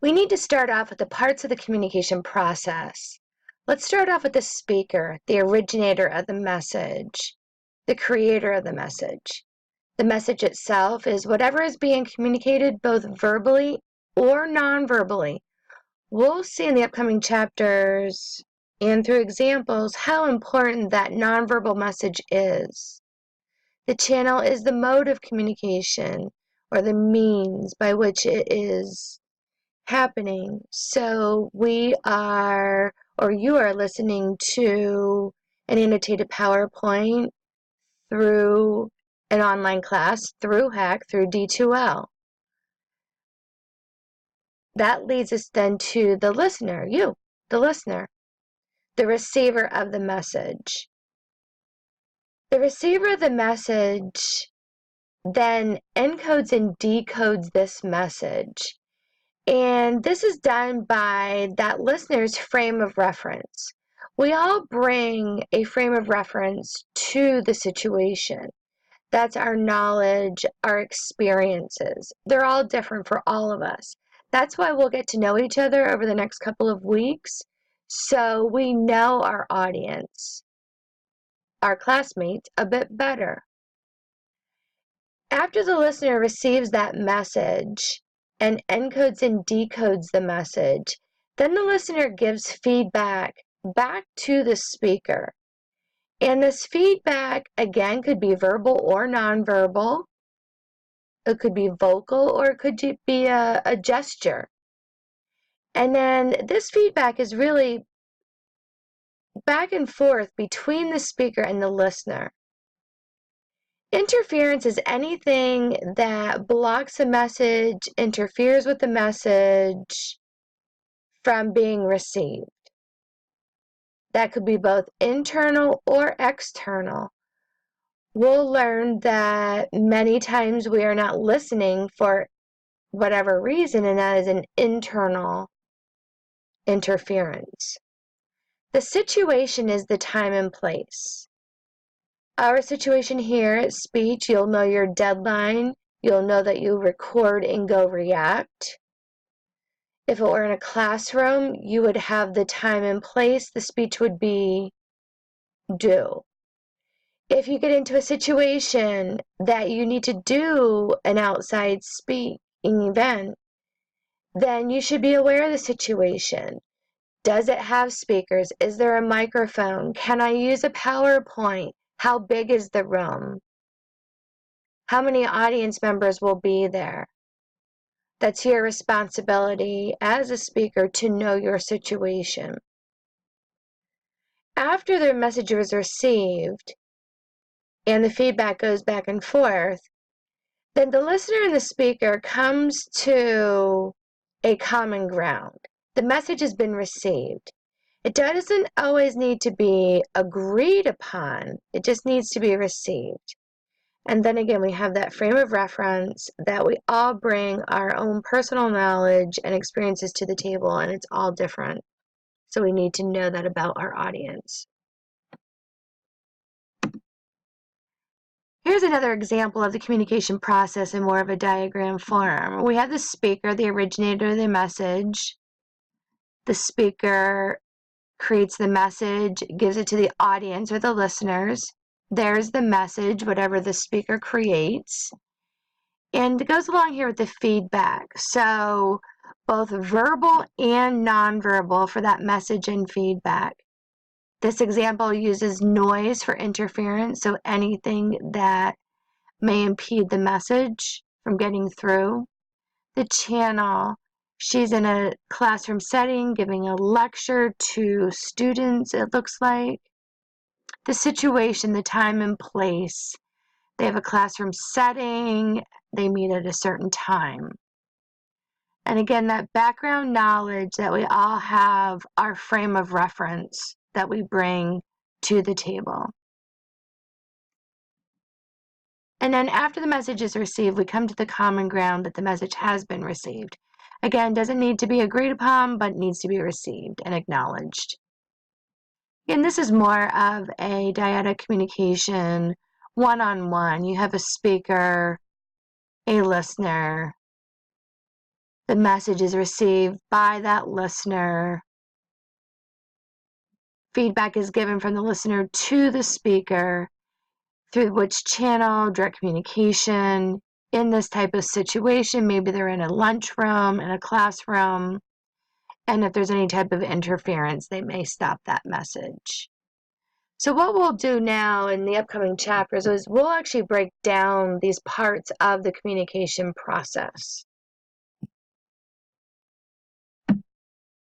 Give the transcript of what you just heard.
We need to start off with the parts of the communication process. Let's start off with the speaker, the originator of the message, the creator of the message. The message itself is whatever is being communicated both verbally or non-verbally. We'll see in the upcoming chapters and through examples how important that nonverbal message is. The channel is the mode of communication or the means by which it is happening. So we are, or you are listening to an annotated PowerPoint through an online class, through HACC, through D2L. That leads us then to the listener, you, the listener, the receiver of the message. The receiver of the message then encodes and decodes this message. And this is done by that listener's frame of reference. We all bring a frame of reference to the situation. That's our knowledge, our experiences. They're all different for all of us. That's why we'll get to know each other over the next couple of weeks, so we know our audience, our classmates, a bit better. After the listener receives that message and encodes and decodes the message, then the listener gives feedback back to the speaker. And this feedback, again, could be verbal or nonverbal. It could be vocal or it could be a gesture. And then this feedback is really back and forth between the speaker and the listener. Interference is anything that blocks a message, interferes with the message from being received. That could be both internal or external. We'll learn that many times we are not listening for whatever reason, and that is an internal interference. The situation is the time and place. Our situation here at speech, you'll know your deadline. You'll know that you record and go react. If it were in a classroom, you would have the time and place the speech would be due. If you get into a situation that you need to do an outside speaking event, then you should be aware of the situation. Does it have speakers? Is there a microphone? Can I use a PowerPoint? How big is the room? How many audience members will be there? That's your responsibility as a speaker to know your situation. After the message was received and the feedback goes back and forth, then the listener and the speaker comes to a common ground. The message has been received. It doesn't always need to be agreed upon. It just needs to be received. And then again, we have that frame of reference that we all bring our own personal knowledge and experiences to the table, and it's all different. So we need to know that about our audience. Here's another example of the communication process in more of a diagram form. We have the speaker, the originator of the message. The speaker creates the message, gives it to the audience or the listeners. There's the message, whatever the speaker creates. And it goes along here with the feedback. So both verbal and nonverbal for that message and feedback. This example uses noise for interference, so anything that may impede the message from getting through. The channel, she's in a classroom setting giving a lecture to students, it looks like. The situation, the time and place. They have a classroom setting, they meet at a certain time. And again, that background knowledge that we all have, our frame of reference that we bring to the table. And then after the message is received, we come to the common ground that the message has been received. Again, doesn't need to be agreed upon, but needs to be received and acknowledged. And this is more of a dyadic communication, one-on-one. You have a speaker, a listener, The message is received by that listener. Feedback is given from the listener to the speaker through which channel, direct communication. In this type of situation, maybe they're in a lunchroom, in a classroom, and if there's any type of interference, they may stop that message. So what we'll do now in the upcoming chapters is we'll actually break down these parts of the communication process.